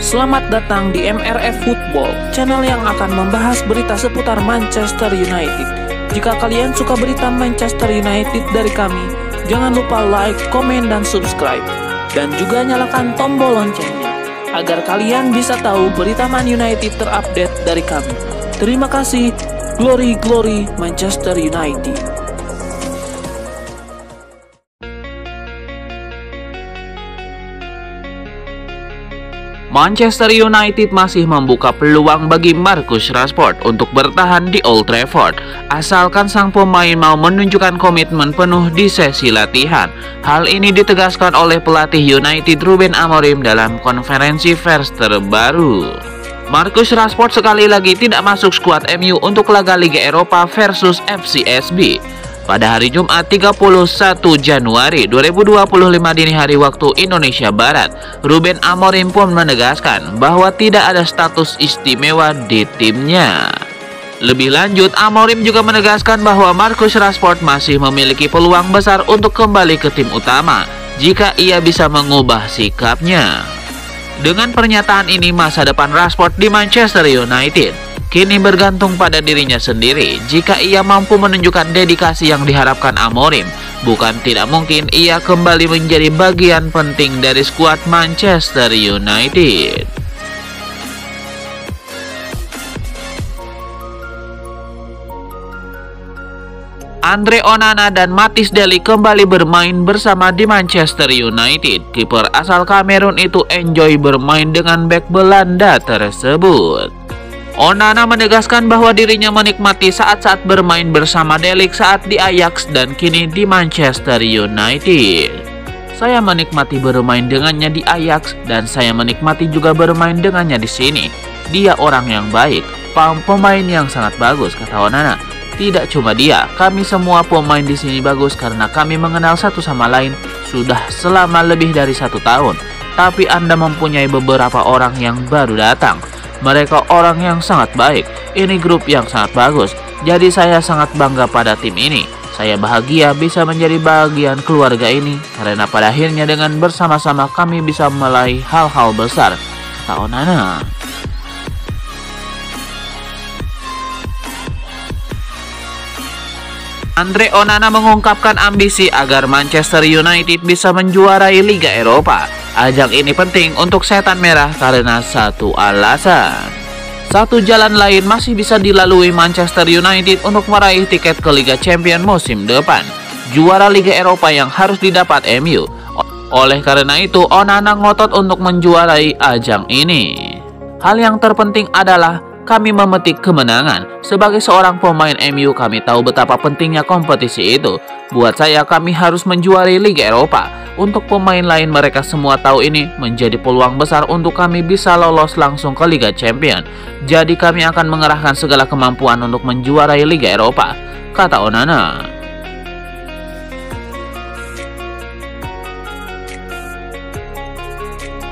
Selamat datang di MRF Football, channel yang akan membahas berita seputar Manchester United. Jika kalian suka berita Manchester United dari kami, jangan lupa like, komen, dan subscribe. Dan juga nyalakan tombol loncengnya, agar kalian bisa tahu berita Man United terupdate dari kami. Terima kasih, glory glory Manchester United. Manchester United masih membuka peluang bagi Marcus Rashford untuk bertahan di Old Trafford, asalkan sang pemain mau menunjukkan komitmen penuh di sesi latihan. Hal ini ditegaskan oleh pelatih United Ruben Amorim dalam konferensi pers terbaru. Marcus Rashford sekali lagi tidak masuk skuad MU untuk laga Liga Eropa versus FCSB. Pada hari Jumat 31 Januari 2025 dini hari waktu Indonesia Barat, Ruben Amorim pun menegaskan bahwa tidak ada status istimewa di timnya. Lebih lanjut, Amorim juga menegaskan bahwa Marcus Rashford masih memiliki peluang besar untuk kembali ke tim utama jika ia bisa mengubah sikapnya. Dengan pernyataan ini, masa depan Rashford di Manchester United kini bergantung pada dirinya sendiri. Jika ia mampu menunjukkan dedikasi yang diharapkan Amorim, bukan tidak mungkin ia kembali menjadi bagian penting dari skuad Manchester United. Andre Onana dan Matthijs de Ligt kembali bermain bersama di Manchester United. Kiper asal Kamerun itu enjoy bermain dengan bek Belanda tersebut. Onana menegaskan bahwa dirinya menikmati saat-saat bermain bersama de Ligt saat di Ajax dan kini di Manchester United. Saya menikmati bermain dengannya di Ajax dan saya menikmati juga bermain dengannya di sini. Dia orang yang baik, pemain yang sangat bagus, kata Onana. Tidak cuma dia, kami semua pemain di sini bagus karena kami mengenal satu sama lain sudah selama lebih dari 1 tahun. Tapi Anda mempunyai beberapa orang yang baru datang. Mereka orang yang sangat baik. Ini grup yang sangat bagus. Jadi saya sangat bangga pada tim ini. Saya bahagia bisa menjadi bagian keluarga ini karena pada akhirnya dengan bersama-sama kami bisa meraih hal-hal besar, kata Onana. Andre Onana mengungkapkan ambisi agar Manchester United bisa menjuarai Liga Eropa. Ajang ini penting untuk setan merah karena satu alasan. Satu jalan lain masih bisa dilalui Manchester United untuk meraih tiket ke Liga Champions musim depan, juara Liga Eropa yang harus didapat MU. Oleh karena itu, Onana ngotot untuk menjuarai ajang ini. Hal yang terpenting adalah kami memetik kemenangan. Sebagai seorang pemain MU, kami tahu betapa pentingnya kompetisi itu. Buat saya, kami harus menjuarai Liga Eropa. Untuk pemain lain, mereka semua tahu ini menjadi peluang besar untuk kami bisa lolos langsung ke Liga Champions. Jadi kami akan mengerahkan segala kemampuan untuk menjuarai Liga Eropa, kata Onana.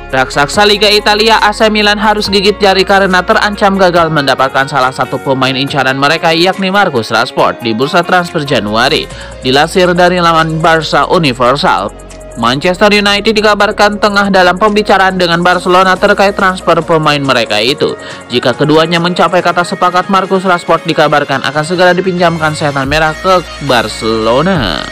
Raksasa Liga Italia AC Milan harus gigit jari karena terancam gagal mendapatkan salah satu pemain incaran mereka, yakni Marcus Rashford, di bursa transfer Januari. Dilansir dari laman Barca Universal, Manchester United dikabarkan tengah dalam pembicaraan dengan Barcelona terkait transfer pemain mereka itu. Jika keduanya mencapai kata sepakat, Marcus Rashford dikabarkan akan segera dipinjamkan setan merah ke Barcelona.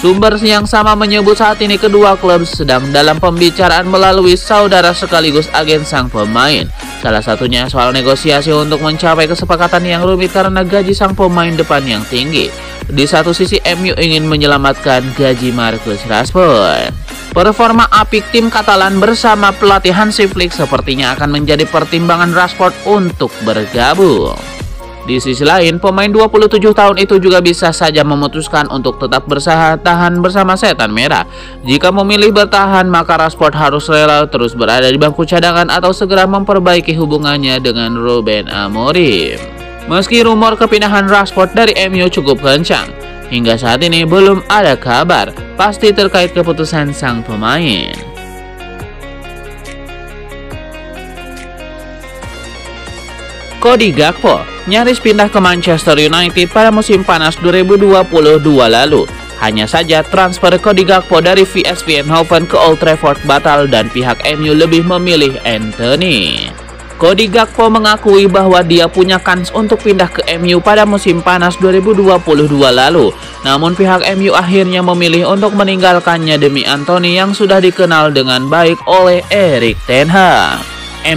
Sumber yang sama menyebut saat ini kedua klub sedang dalam pembicaraan melalui saudara sekaligus agen sang pemain. Salah satunya soal negosiasi untuk mencapai kesepakatan yang rumit karena gaji sang pemain depan yang tinggi. Di satu sisi, MU ingin menyelamatkan gaji Marcus Rashford. Performa apik tim Katalan bersama pelatih Hansi Flick sepertinya akan menjadi pertimbangan Rashford untuk bergabung. Di sisi lain, pemain 27 tahun itu juga bisa saja memutuskan untuk tetap bertahan bersama setan merah. Jika memilih bertahan, maka Rashford harus rela terus berada di bangku cadangan atau segera memperbaiki hubungannya dengan Ruben Amorim. Meski rumor kepindahan Rashford dari MU cukup kencang, hingga saat ini belum ada kabar pasti terkait keputusan sang pemain. Cody Gakpo nyaris pindah ke Manchester United pada musim panas 2022 lalu. Hanya saja transfer Cody Gakpo dari VSV Eindhoven ke Old Trafford batal dan pihak MU lebih memilih Antony. Cody Gakpo mengakui bahwa dia punya kans untuk pindah ke MU pada musim panas 2022 lalu. Namun pihak MU akhirnya memilih untuk meninggalkannya demi Antony yang sudah dikenal dengan baik oleh Erik ten Hag.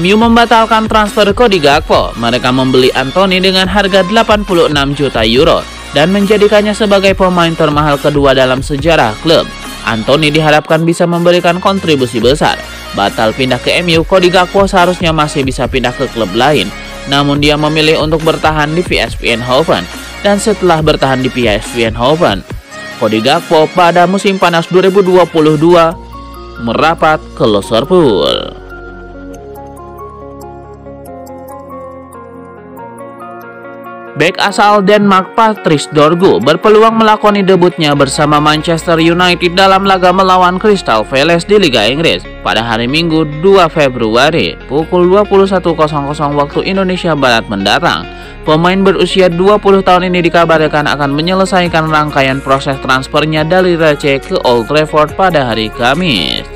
MU membatalkan transfer Cody Gakpo. Mereka membeli Antony dengan harga 86 juta euro dan menjadikannya sebagai pemain termahal kedua dalam sejarah klub. Antony diharapkan bisa memberikan kontribusi besar. Batal pindah ke MU, Cody Gakpo seharusnya masih bisa pindah ke klub lain. Namun dia memilih untuk bertahan di VSV Eindhoven. Dan setelah bertahan di VSV Eindhoven, Cody Gakpo pada musim panas 2022 merapat ke Liverpool. Bek asal Denmark Patrice Dorgu berpeluang melakoni debutnya bersama Manchester United dalam laga melawan Crystal Palace di Liga Inggris pada hari Minggu 2 Februari pukul 21.00 waktu Indonesia Barat mendatang. Pemain berusia 20 tahun ini dikabarkan akan menyelesaikan rangkaian proses transfernya dari Lecce ke Old Trafford pada hari Kamis.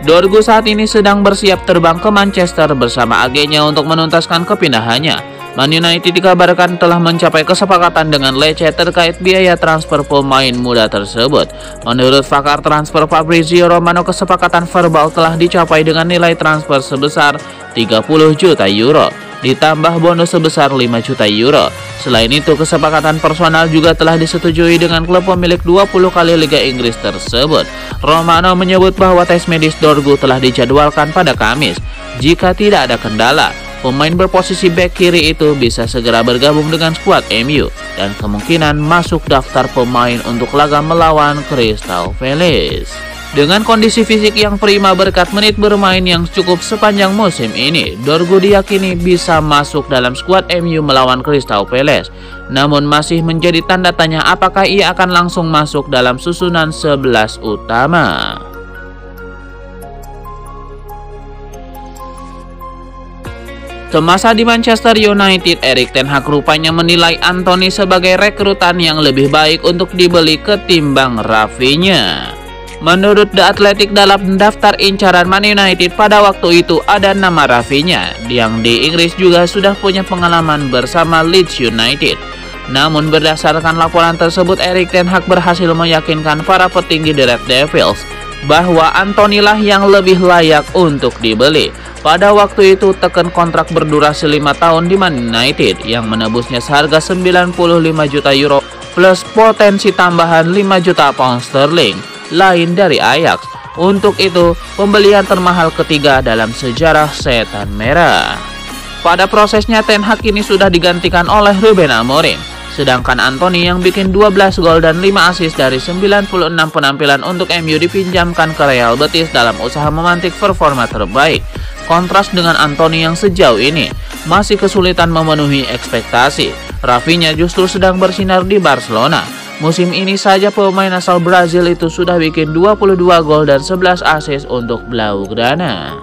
Dorgu saat ini sedang bersiap terbang ke Manchester bersama agennya untuk menuntaskan kepindahannya. Man United dikabarkan telah mencapai kesepakatan dengan Lecce terkait biaya transfer pemain muda tersebut. Menurut pakar transfer Fabrizio Romano, kesepakatan verbal telah dicapai dengan nilai transfer sebesar 30 juta euro, ditambah bonus sebesar 5 juta euro. Selain itu, kesepakatan personal juga telah disetujui dengan klub pemilik 20 kali Liga Inggris tersebut. Romano menyebut bahwa tes medis Dorgu telah dijadwalkan pada Kamis. Jika tidak ada kendala, pemain berposisi bek kiri itu bisa segera bergabung dengan skuad MU dan kemungkinan masuk daftar pemain untuk laga melawan Crystal Palace. Dengan kondisi fisik yang prima berkat menit bermain yang cukup sepanjang musim ini, Dorgu diyakini bisa masuk dalam skuad MU melawan Crystal Palace. Namun masih menjadi tanda tanya apakah ia akan langsung masuk dalam susunan 11 utama. Semasa di Manchester United, Erik ten Hag rupanya menilai Antony sebagai rekrutan yang lebih baik untuk dibeli ketimbang Rafinha. Menurut The Athletic, dalam daftar incaran Man United pada waktu itu ada nama Rafinha, yang di Inggris juga sudah punya pengalaman bersama Leeds United. Namun berdasarkan laporan tersebut, Erik ten Hag berhasil meyakinkan para petinggi The Red Devils bahwa Antony lah yang lebih layak untuk dibeli. Pada waktu itu teken kontrak berdurasi 5 tahun di Man United yang menebusnya seharga 95 juta euro plus potensi tambahan 5 juta pound sterling lain dari Ajax. Untuk itu, pembelian termahal ketiga dalam sejarah Setan Merah. Pada prosesnya, Ten Hag ini sudah digantikan oleh Ruben Amorim. Sedangkan Antony yang bikin 12 gol dan 5 assist dari 96 penampilan untuk MU dipinjamkan ke Real Betis dalam usaha memantik performa terbaik. Kontras dengan Antony yang sejauh ini masih kesulitan memenuhi ekspektasi. Rafinha justru sedang bersinar di Barcelona. Musim ini saja pemain asal Brazil itu sudah bikin 22 gol dan 11 assist untuk Blaugrana.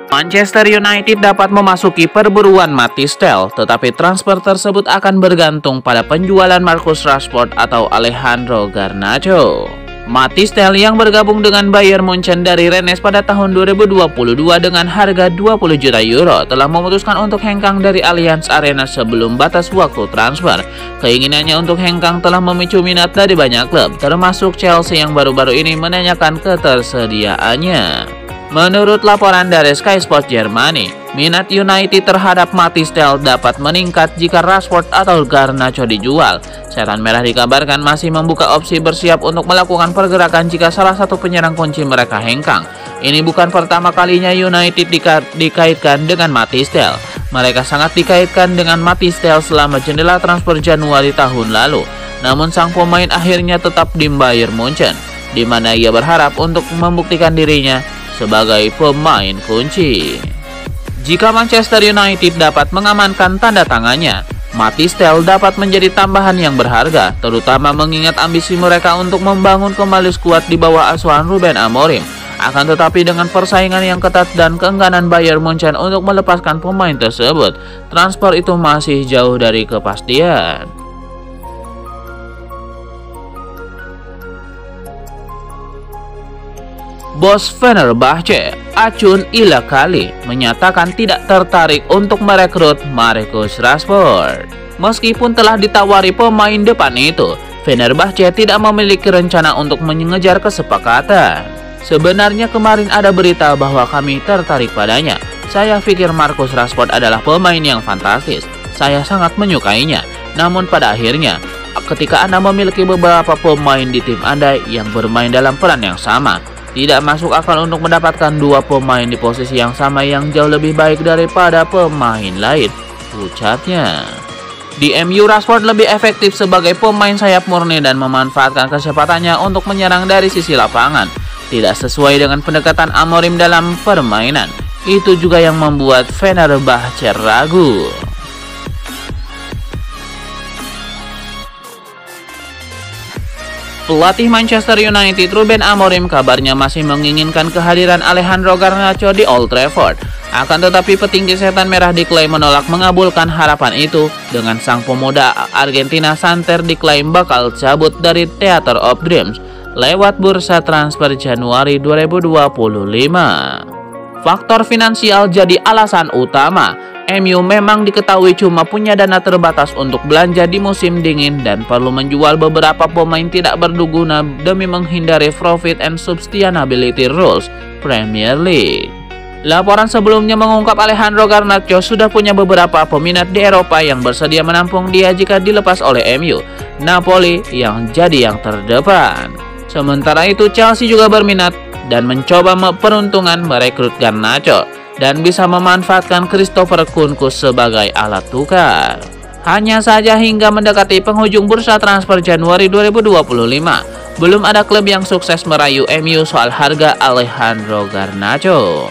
Manchester United dapat memasuki perburuan Mathys Tel, tetapi transfer tersebut akan bergantung pada penjualan Marcus Rashford atau Alejandro Garnacho. Mathys Tel yang bergabung dengan Bayern Munchen dari Rennes pada tahun 2022 dengan harga 20 juta euro telah memutuskan untuk hengkang dari Allianz Arena sebelum batas waktu transfer. Keinginannya untuk hengkang telah memicu minat dari banyak klub, termasuk Chelsea yang baru-baru ini menanyakan ketersediaannya. Menurut laporan dari Sky Sports Germany, minat United terhadap Mathys Tel dapat meningkat jika Rashford atau Garnacho dijual. Setan Merah dikabarkan masih membuka opsi bersiap untuk melakukan pergerakan jika salah satu penyerang kunci mereka hengkang. Ini bukan pertama kalinya United dikaitkan dengan Mathys Tel. Mereka sangat dikaitkan dengan Mathys Tel selama jendela transfer Januari tahun lalu. Namun sang pemain akhirnya tetap di Bayern Munchen, di mana ia berharap untuk membuktikan dirinya sebagai pemain kunci. Jika Manchester United dapat mengamankan tanda tangannya, Mathys Tel dapat menjadi tambahan yang berharga, terutama mengingat ambisi mereka untuk membangun kembali skuad di bawah asuhan Ruben Amorim. Akan tetapi dengan persaingan yang ketat dan keengganan Bayern Munchen untuk melepaskan pemain tersebut, transfer itu masih jauh dari kepastian. Bos Fenerbahce, Acun Ilıcalı, menyatakan tidak tertarik untuk merekrut Marcus Rashford. Meskipun telah ditawari pemain depan itu, Fenerbahce tidak memiliki rencana untuk mengejar kesepakatan. Sebenarnya kemarin ada berita bahwa kami tertarik padanya. Saya pikir Marcus Rashford adalah pemain yang fantastis. Saya sangat menyukainya. Namun pada akhirnya, ketika Anda memiliki beberapa pemain di tim Anda yang bermain dalam peran yang sama, tidak masuk akal untuk mendapatkan dua pemain di posisi yang sama yang jauh lebih baik daripada pemain lain, ucapnya. Di MU, Rashford lebih efektif sebagai pemain sayap murni dan memanfaatkan kecepatannya untuk menyerang dari sisi lapangan. Tidak sesuai dengan pendekatan Amorim dalam permainan. Itu juga yang membuat Fenerbahce ragu. Pelatih Manchester United Ruben Amorim kabarnya masih menginginkan kehadiran Alejandro Garnacho di Old Trafford. Akan tetapi petinggi setan merah diklaim menolak mengabulkan harapan itu dengan sang pemuda Argentina Santer diklaim bakal cabut dari Theater of Dreams lewat bursa transfer Januari 2025. Faktor finansial jadi alasan utama. MU memang diketahui cuma punya dana terbatas untuk belanja di musim dingin dan perlu menjual beberapa pemain tidak berguna demi menghindari profit and sustainability rules Premier League. Laporan sebelumnya mengungkap Alejandro Garnacho sudah punya beberapa peminat di Eropa yang bersedia menampung dia jika dilepas oleh MU. Napoli yang jadi yang terdepan. Sementara itu Chelsea juga berminat dan mencoba peruntungan merekrut Garnacho dan bisa memanfaatkan Christopher Kunkus sebagai alat tukar. Hanya saja hingga mendekati penghujung bursa transfer Januari 2025, belum ada klub yang sukses merayu MU soal harga Alejandro Garnacho.